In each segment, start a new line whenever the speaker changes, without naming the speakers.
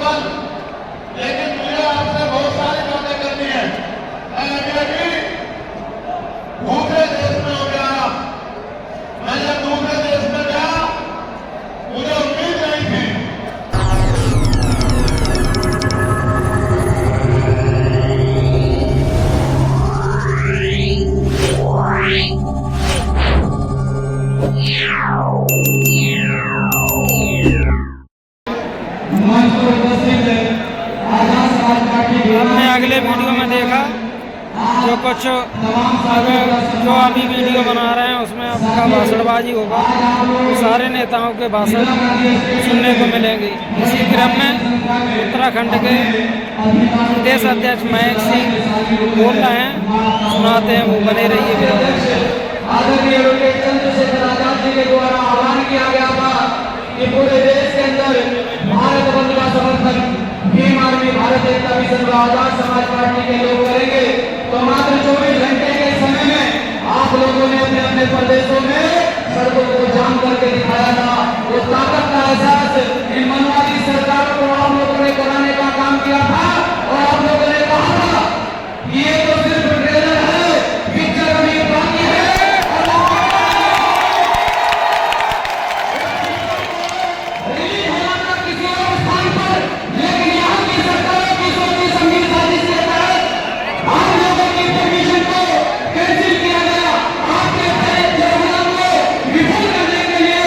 कल, लेकिन मुझे आपसे बहुत सारी बातें करनी है। मैं अभी दूसरे देश में हो गया। मैं जब दूसरे देश में गया, मुझे उम्मीद नहीं थी।
हमने अगले वीडियो में देखा जो कुछ जो अभी वीडियो बना रहे हैं उसमें आपका भाषणबाजी होगा, तो सारे नेताओं के भाषण सुनने को मिलेंगे। इसी क्रम में उत्तराखंड के प्रदेश अध्यक्ष महेश सिंह बोल रहे हैं, सुनाते हैं, वो बने रहिए।
आदरणीय लोकेश चंद्रशेखर आजाद जी के द्वारा आह्वान किया गया था कि पूरे देश के अंदर भारत बंद का समर्थन भीम आर्मी भारत जनता मिशन व आजाद समाज पार्टी के लोग करेंगे। तो मात्र 24 घंटे के समय में आप लोगों ने अपने अपने प्रदेशों में सड़कों को जाम करके दिखाया था। उस ताकत का एहसास इन मनवादी सरकारों को आप लोगों ने कराने का काम किया था और आप लोगों ने कहा था कि ये तो सिर्फ ट्रेलर है, पिक्चर अभी बाकी है। विफल करने के लिए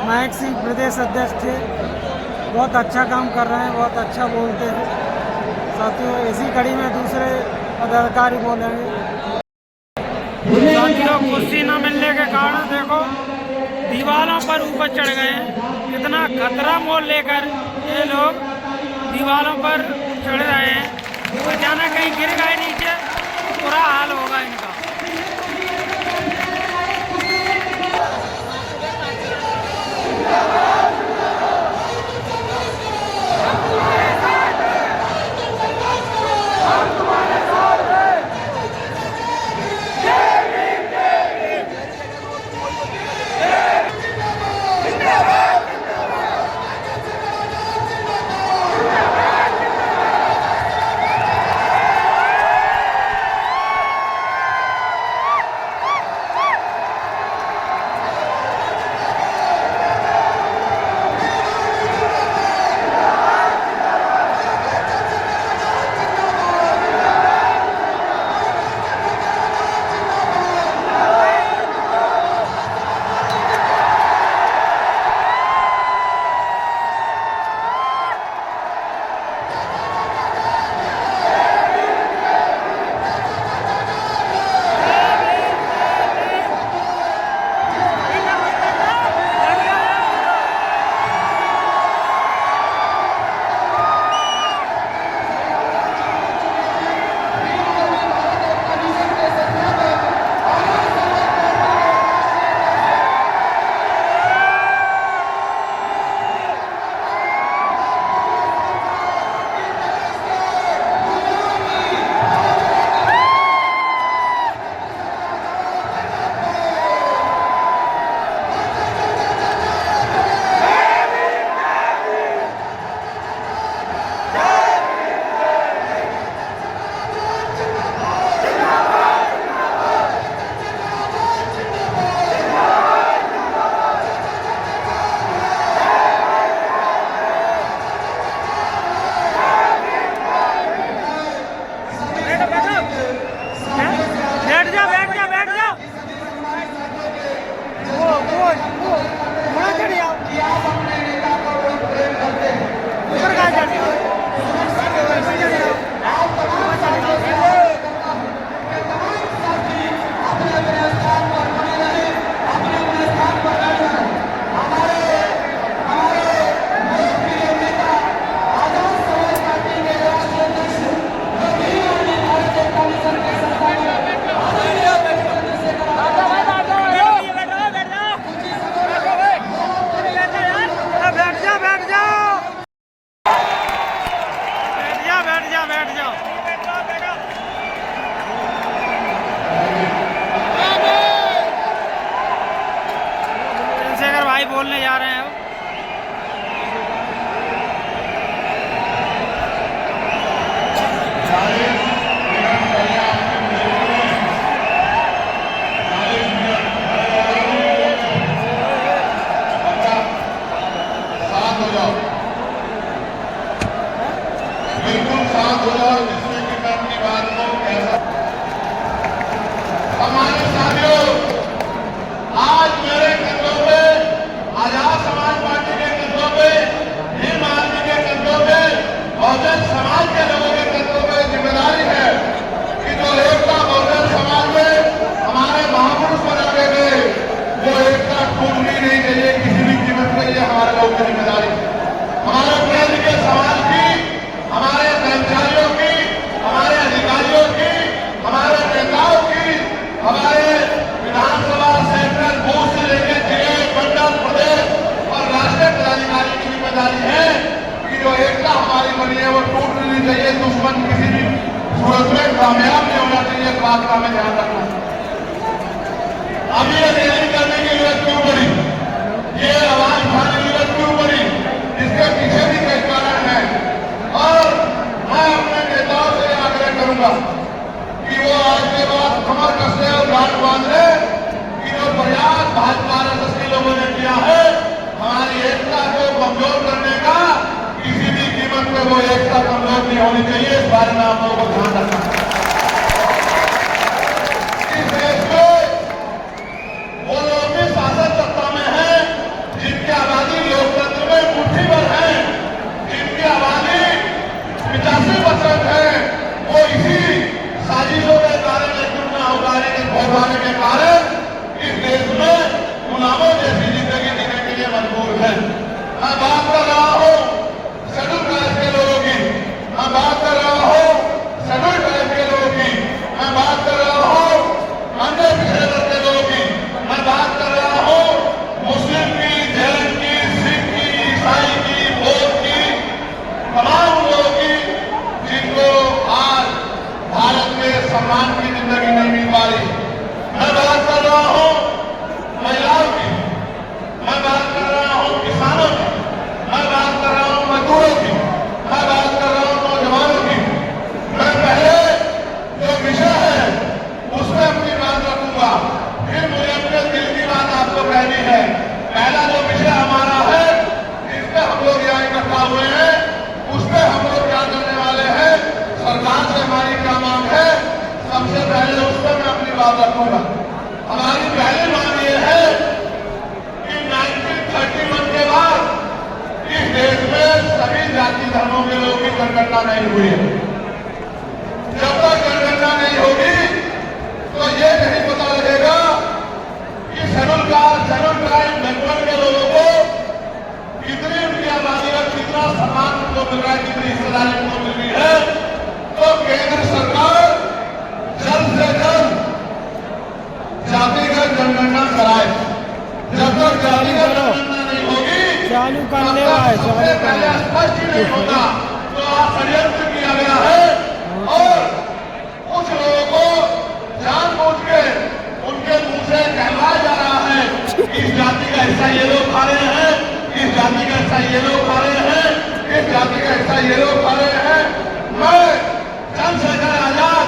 मैक्सी प्रदेश अध्यक्ष थे। बहुत अच्छा काम कर रहे हैं, बहुत अच्छा बोलते हैं। साथियों, इसी कड़ी में दूसरे पदाधिकारी बोलेंगे। साथियों, कुर्सी न मिलने के कारण देखो दीवारों पर ऊपर चढ़ गए हैं। कितना खतरा मोल लेकर ये लोग दीवारों पर चढ़ रहे हैं। अचानक कहीं गिर गए नीचे तो बुरा हाल होगा इनका। भाई बोलने जा रहे हैं।
बिल्कुल साथ हो जाओ, जिससे कि मैं अपनी बात को कैसा हमारे साथियों, आज मेरे कंधों पे, आजाद समाज पार्टी के कंधों पे, भीम आर्मी के कंधों पे, बहुजन समाज के लोगों के कंधों पे जिम्मेदारी है कि जो एकता बहुजन समाज में हमारे महापुरुष बनाए गए, वो एकता टूटनी नहीं चाहिए किसी भी कीमत पर। ये हमारे लोगों की जिम्मेदारी है, हमारे केंद्र के समाज की, हमारे कर्मचारियों की, हमारे अधिकारियों की, हमारे नेताओं की, हमारे विधानसभा सेंट्रल बूथ से लेकर जिले, मंडल, प्रदेश और राष्ट्रीय पदाधिकारी की जिम्मेदारी है कि जो एकता हमारी बनी है वो टूट नहीं चाहिए। दुश्मन किसी भी सूरत में कामयाब नहीं होना चाहिए, इस बात का हमें ध्यान रखना है। अभी ये रैली करने की जरूरत क्यों पड़ी, ये आवाज उठाने की जरूरत क्यों पड़ी, इसके पीछे भी कई कारण है। और मैं अपने नेताओं से आग्रह करूंगा कि वो आज के बाद कमर कसले और गांठ बांध ले कि जो प्रयास भाजपा आरएसएस के लोगों ने किया है हमारी एकता को कमजोर करने का, किसी भी कीमत पे वो एकता कमजोर नहीं होनी चाहिए। इस बारे में आप लोगों को ध्यान रखना है। इस देश में वो लोग भी शासन सत्ता में है जिनके घोटाले के कारण इस देश में गुलामों जैसी जिंदगी जीने के लिए मजबूर है। मैं बात कर रहा हूँ शेड्यूल कास्ट के लोगों की, मैं बात कर रहा हूँ शेड्यूल ट्राइब के लोगों की, मैं बात कर रहा हूँ अन्य पिछड़े वर्ग के लोगों की, मैं बात कर रहा हूँ मुस्लिम की, जैन की, सिख की, ईसाई की, बौद्ध की, तमाम लोगों की जिनको आज भारत में सम्मान की जिंदगी नहीं मिल पा रही। मैं बात कर रहा हूँ महिलाओं की, मैं बात कर रहा हूँ किसानों की, मैं बात कर रहा हूँ मजदूरों की, मैं बात कर रहा हूँ नौजवानों की। मैं पहले जो विषय है उसमें अपनी बात रखूंगा, फिर मुझे अपने दिल की बात आपको कहनी है। पहला जो विषय हमारा है जिस पे हम लोग यहाँ इकट्ठा हुए हैं उस पे हम लोग क्या करने वाले हैं, सरकार से हमारी क्या मांग है, सबसे पहले उस पर मैं अपनी बात रखूंगा। हमारी पहली मांग ये है कि 1931 के बाद इस देश में सभी जाति धर्मों के लोगों की जनगणना नहीं हुई है। जब तक जनगणना नहीं होगी तो ये नहीं पता लगेगा कि schedule caste, schedule tribe, backward के लोगों को कितनी उनकी आबादी का कितना सम्मान उनको मिल रहा है, कितनी हिस्सेदारी उनको मिल रही है। तो केंद्र सरकार जल्द से जल्द जातिगत जनगणना कराए। जब तक जातिगत जनगणना नहीं होगी
चालू
तब
करने
तक
वाला है,
सबसे
चालू
पहले
करने
स्पष्ट ही नहीं होगा तो आज षड्यंत्र किया गया है और कुछ लोगों को जानबूझ के उनके मुंह से कहलाया जा रहा है इस जाति का हिस्सा ये लोग खा रहे हैं, इस जाति का हिस्सा ये लोग खा रहे हैं, इस जाति का हिस्सा ये लोग खा रहे हैं। मैं चंद्रशेखर आजाद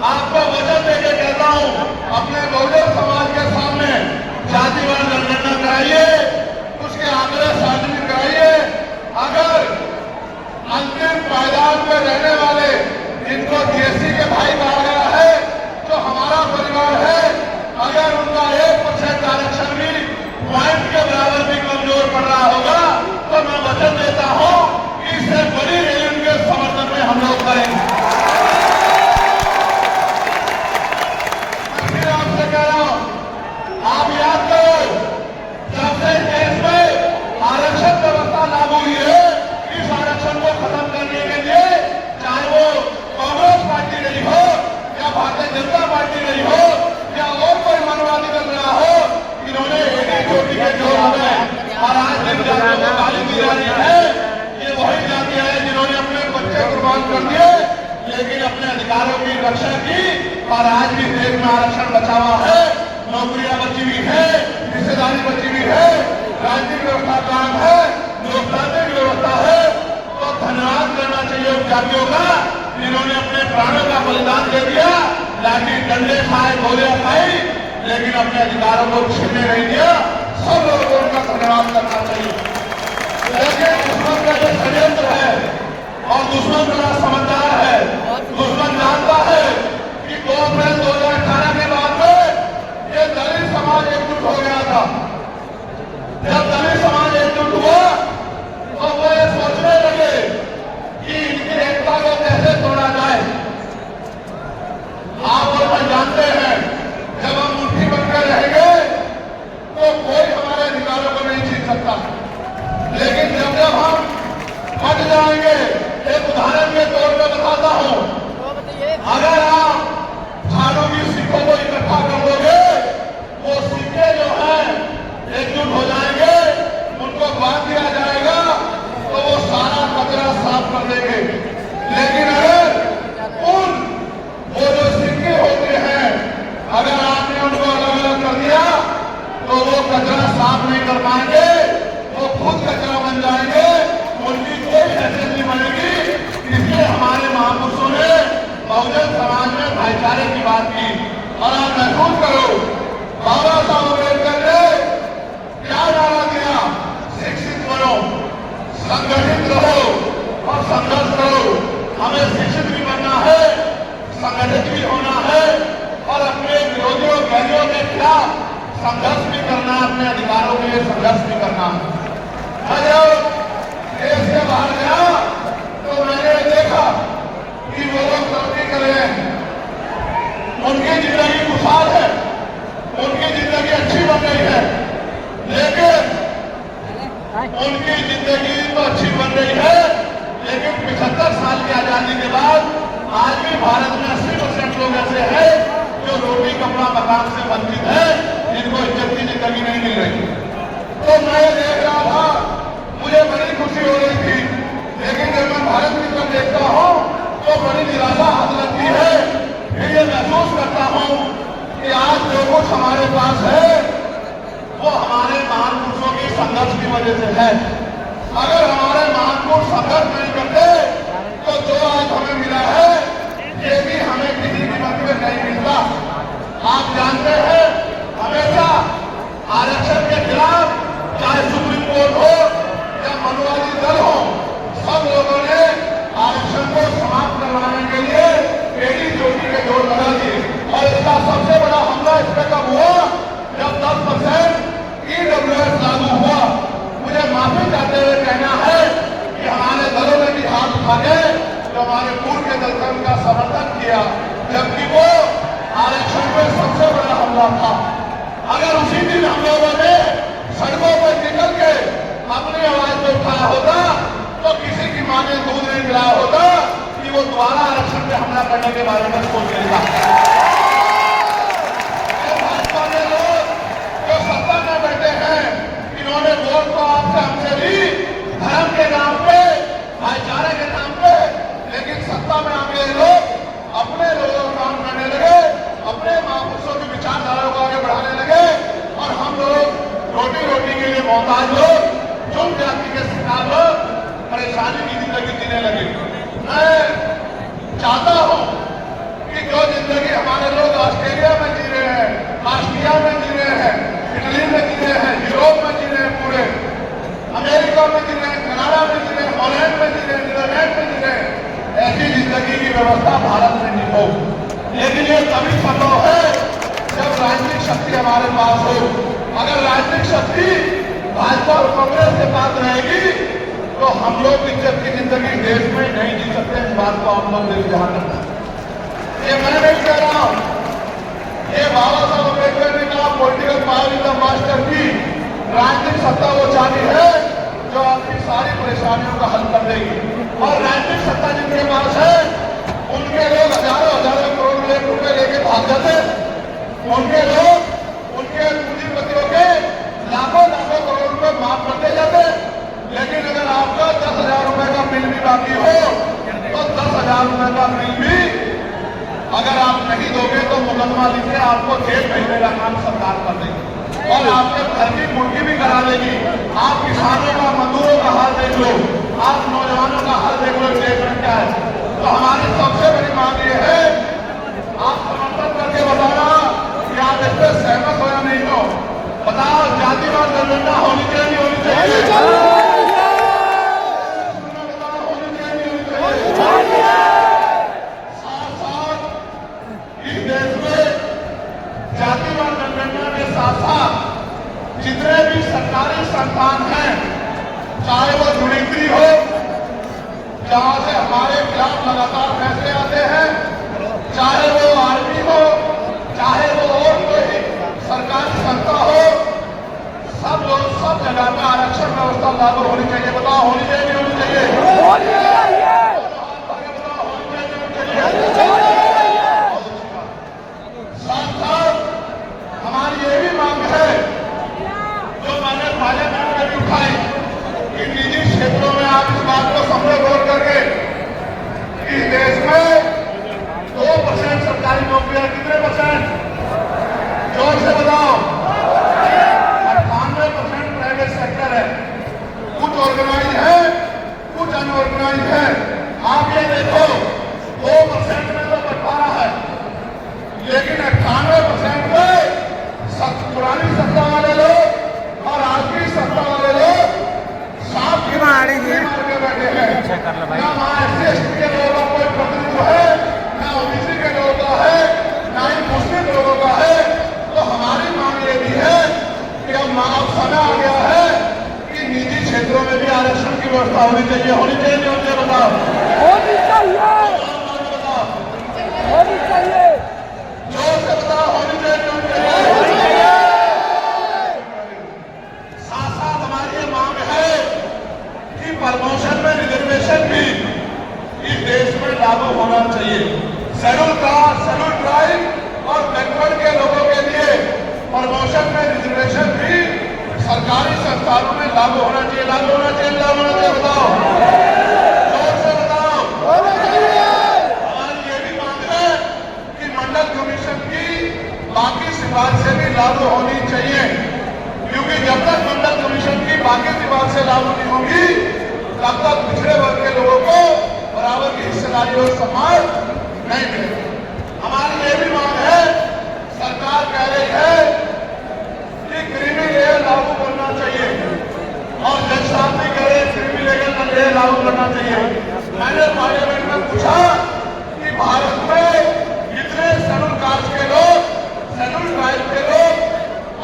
आपको वचन देके कहता हूँ अपने बहुजन समाज के सामने जातिवार जनगणना कराइए, उसके आंकड़े सार्वजनिक कराइए। अगर अंतिम पायदान में रहने वाले जिनको जीएसटी के भाई कहा गया है जो हमारा परिवार है, अगर उनका 1% आरक्षण भी पॉइंट के बराबर भी कमजोर पड़ रहा होगा तो मैं वचन देता हूँ इससे बड़ी रैली उनके समर्थन में हम लोग करेंगे। मैं फिर आपसे कह रहा हूँ, आप याद करो जब से देश में आरक्षण व्यवस्था लागू हुई है, इस आरक्षण को खत्म करने के लिए चाहे वो कांग्रेस पार्टी रही हो या भारतीय जनता पार्टी रही हो या और कोई मनवादी कर रहा हो, इन्होंने एक चोटी के जोर में और आज जिन जातियों को गाली दी जा रही है ये वही जातियां हैं जिन्होंने अपने बच्चे कुर्बान कर दिए लेकिन अपने अधिकारों की रक्षा की और आज भी देश में आरक्षण बचा हुआ है, नौकरियां बची हुई है, हिस्सेदारी बची हुई है, राजनीतिक व्यवस्था कायम है, लोकतांत्रिक व्यवस्था है। तो धन्यवाद करना चाहिए उन जातियों का जिन्होंने अपने प्राणों का बलिदान दे दिया, लाठी डंडे खाए, गोलियां खाई, लेकिन अपने अधिकारों को छीनने नहीं दिया। सब लोगों को उनका धन्यवाद करना चाहिए। लेकिन दुश्मन का जो षड्यंत्र है और दुश्मन बड़ा समझदार है, दुश्मन जानता है कि 2 अप्रैल 2018 के बाद में ये दलित समाज एकजुट हो गया था। जब दलित समाज एकजुट हुआ तो वो ये सोचने लगे कि इनकी एकता को कैसे तोड़ा जाए। आप और मैं जानते हैं जब हम मुट्ठी बनकर रहेंगे तो कोई हमारे अधिकारों को नहीं छीन सकता, लेकिन जब जब हम हट जाएंगे, एक उदाहरण के तौर पर बताता हूं, अगर आप खानों की सिक्कों को इकट्ठा कर दोगे वो सिक्के जो हैं एकजुट हो जाएंगे, उनको बांध दिया जाएगा तो वो सारा कचरा साफ कर देंगे। लेकिन अगर वो जो सिक्के होते हैं अगर आपने उनको अलग अलग कर दिया तो वो कचरा साफ नहीं कर पाएंगे, वो खुद कचरा बन जाएंगे, उनकी कोई हैसियत नहीं बनेगी। इसलिए हमारे महापुरुषों ने बहुजन समाज में भाईचारे की बात की और आप महसूस करो बाबा साहब अम्बेडकर ने क्या नारा दिया, शिक्षित बनो, संगठित रहो और संघर्ष करो। हमें शिक्षित भी बनना है, संगठित भी होना है और अपने विरोधियों बैरियों के खिलाफ संघर्ष भी करना है, अपने अधिकारों के लिए संघर्ष भी करना है। जब देश से बाहर गया तो मैंने देखा कि वो लोग तरक्की कर रहे हैं, उनकी जिंदगी उनकी जिंदगी तो अच्छी बन रही है, लेकिन 75 साल की आजादी के बाद आज भी भारत में 80% लोग ऐसे हैं जो रोटी कपड़ा मकान से वंचित है, जिनको इज्जत की जिंदगी नहीं मिल रही। तो मैं देख रहा था, मुझे बड़ी खुशी हो रही थी, लेकिन जब मैं भारत की तरफ देखता हूँ तो बड़ी निराशा हाथ लगती है। फिर ये महसूस करता हूँ कि आज जो कुछ हमारे पास है वो हमारे महान पुरुषों की संघर्ष की वजह से है। अगर हमारे महान पुरुष संघर्ष नहीं करते तो जो आज हमें मिला है ये भी हमें किसी कीमत में नहीं मिलता। आप जानते हैं, हमेशा आरक्षण के खिलाफ चाहे सुप्रीम कोर्ट हो या मनुवादी दल हो, सब लोगों ने आरक्षण को समाप्त करवाने के लिए एडी चोटी के जोर लगा दिए। और इसका सबसे बड़ा हमला इस पर कब हुआ, जब 10% EWS लागू हुआ। मुझे माफी चाहते हुए कहना है कि हमारे दलों ने भी हाथ उठा के जो हमारे पूर्व के दल का उनका समर्थन किया, जबकि वो आरक्षण पे सबसे बड़ा हमला था। अगर उसी दिन हम लोगों ने सड़कों पर निकल के अपनी आवाज को उठाया होता तो किसी की मां ने दूध नहीं मिलाया होता कि वो दोबारा आरक्षण पे हमला करने के बारे में सोच लेगा। भाजपा के लोग जो सत्ता में बैठे हैं, इन्होंने वोट को आपसे हमसे ली धर्म के नाम पे, भाईचारे के नाम पे, लेकिन सत्ता में आके लोग अपने लोगों का काम करने लगे, अपने महापुरुषों की विचारधारा को आगे बढ़ाने लगे और हम लोग रोटी रोटी के लिए मोहताज लोग, जुर्म जाति के शिकार लोग परेशानी की जिंदगी जीने लगे। मैं चाहता हूं कि जो जिंदगी हमारे लोग ऑस्ट्रेलिया में जी रहे हैं, ऑस्ट्रिया में जी रहे हैं, इटली में जी रहे हैं, यूरोप में जी रहे हैं, पूरे अमेरिका में जी रहे हैं, कनाडा में जी रहे हैं, हॉलैंड में जी रहे हैं, नीदरलैंड में जी रहे हैं, ऐसी जिंदगी की व्यवस्था भारत में नहीं हो। लेकिन ये तभी संभव है जब राजनीतिक शक्ति हमारे पास हो। अगर राजनीतिक शक्ति भाजपा और कांग्रेस के पास रहेगी तो हम लोग इज्जत की जिंदगी देश में नहीं जी सकते। इस बात को हम लोग दिल ध्यान रखना। ये मैं नहीं कह रहा हूं, ये बाबा साहब अम्बेडकर ने कहा political power is the master की। राजनीतिक सत्ता वो चाबी है जो आपकी सारी परेशानियों का हल कर देगी। और राजनीतिक सत्ता जिनके पास है उनके लोग हजारों हजारों करोड़ रुपए लेके भाग जाते, उनके लोग उनके पूंजीपतियों के लाखों लाखों करोड़ रुपए माफ करते जाते। लेकिन अगर आपका 10,000 रुपए का बिल भी बाकी हो तो 10,000 रुपए का बिल भी अगर आप नहीं दोगे तो मुकदमा लिख के आपको जेल भेजने का काम सरकार कर देगी और आपके घर की मुर्गी भी करा देगी। आप किसानों का, मजदूरों का हाल देख लो, आप नौजवानों का हाल देख लो, देश में क्या है। तो हमारी सबसे बड़ी मांग ये है, आप समर्थन करके बताना कि आप इस पर सहमत हो या नहीं हो। बताओ, जातिवाद जनगणना होनी चाहिए, होनी चाहिए। जातिवाद जनगणना के साथ साथ जितने भी सरकारी संस्थान हैं, चाहे वो जुडिशरी हो जहां से हमारे खिलाफ लगातार फैसले आते हैं, चाहे वो आर्मी हो, चाहे वो और कोई सरकारी संस्था हो, सब लोग सब जगह में आरक्षण व्यवस्था लागू होनी चाहिए। बताओ, होनी चाहिए नहीं होनी चाहिए? साथ साथ हमारी ये भी मांग है जो मैंने पार्लियामेंट में भी उठाई कि निजी क्षेत्रों में आप इस बात को समझो गौर करके कि देश में 2% सरकारी नौकरियां, कितने परसेंट? जोर से बताओ। 98% प्राइवेट सेक्टर है। कुछ ऑर्गेनाइज है, कुछ अनऑर्गेनाइज है। आप ये देखो, 2% में तो बंटवारा है, लेकिन 98% में पुरानी सत्ता वाले लोग और आज की सत्ता वाले लोग साफ मार के बैठे हैं। ना वहाँ SC/ST के लोगों का कोई प्रतिनिधित्व है, ना OBC के लोगों का है, ना ही मुस्लिम लोगों का है। तो हमारी मांग ये भी है कि अब समय आ गया है कि निजी क्षेत्रों में भी आरक्षण की व्यवस्था होनी चाहिए। होनी चाहिए नहीं होनी चाहिए? बताओ। होनी चाहिए। जोर से बताओ, होनी चाहिए नहीं होनी चाहिए? साथ साथ हमारी ये मांग है लागू होना चाहिए। शेड्यूल कास्ट, शेड्यूल ट्राइब और बैकवर्ड के लोगों के लिए प्रमोशन में रिजर्वेशन भी सरकारी संस्थानों में लागू होना चाहिए। लागू होना चाहिए, लागू होना चाहिए, बताओ, जोर से बताओ। हमारी ये भी मांग है कि मंडल कमीशन की बाकी सिफारिशें भी लागू होनी चाहिए, क्योंकि जब तक मंडल कमीशन की बाकी सिफारिशें लागू नहीं होगी तब तक पिछड़े वर्ग के लोगों को बराबर की हिस्सेदारी और सम्मान नहीं मिलेगा। हमारी ये भी मांग है, सरकार कह रही है कि क्रीमी लेयर लागू करना चाहिए और जज साहब भी कह रहे क्रीमी लेयर लागू करना चाहिए। मैंने पार्लियामेंट में पूछा कि भारत में कितने शेड्यूल कास्ट के लोग, शेड्यूल ट्राइब के लोग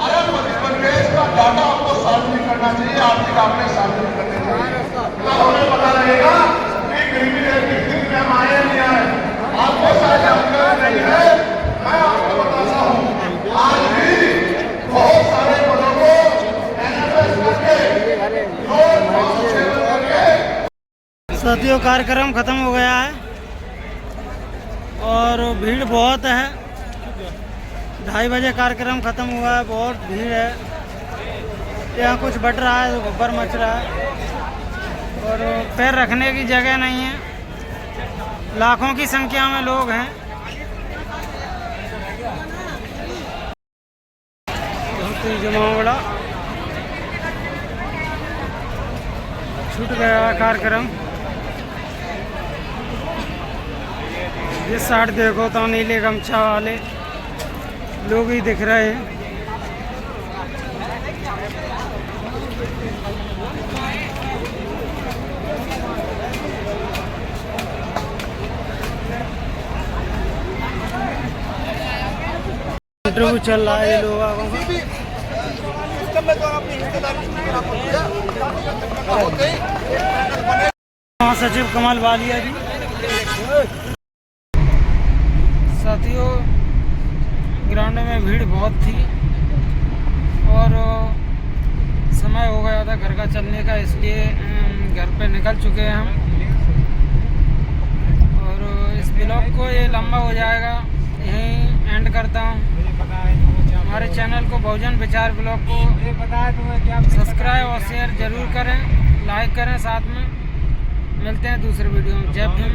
अरबपति बन गए, इसका डाटा आपको सार्वजनिक करना चाहिए, आर्थिक आंकड़े सार्वजनिक करने चाहिए, तब हमें पता लगेगा कि क्रीमी लेयर कितनी में आए नहीं आए। आपको शायद जानकारी नहीं है, मैं आपको बताता हूँ, आज भी बहुत सारे पदों को NFS करके
साथियों कार्यक्रम खत्म हो गया है और भीड़ बहुत है। 2:30 बजे कार्यक्रम खत्म हुआ है, बहुत भीड़ है। यहाँ कुछ बट रहा है, गोबर मच रहा है और पैर रखने की जगह नहीं है। लाखों की संख्या में लोग हैं। बहुत ही जमावड़ा छूट गया कार्यक्रम। जिस साइड देखो तो नीले गमछा वाले लोग ही दिख रहे हैं। इंटरव्यू चल रहा है लोगों का। सचिव कमल वालिया जी। साथियों ग्राउंड में भीड़ बहुत थी और समय हो गया था घर का चलने का, इसलिए घर पे निकल चुके हैं हम। और इस ब्लॉग को ये लंबा हो जाएगा, यहीं एंड करता हूँ। हमारे चैनल को बहुजन विचार ब्लॉग को सब्सक्राइब और शेयर जरूर करें, लाइक करें। साथ में मिलते हैं दूसरे वीडियो में। जय भीम।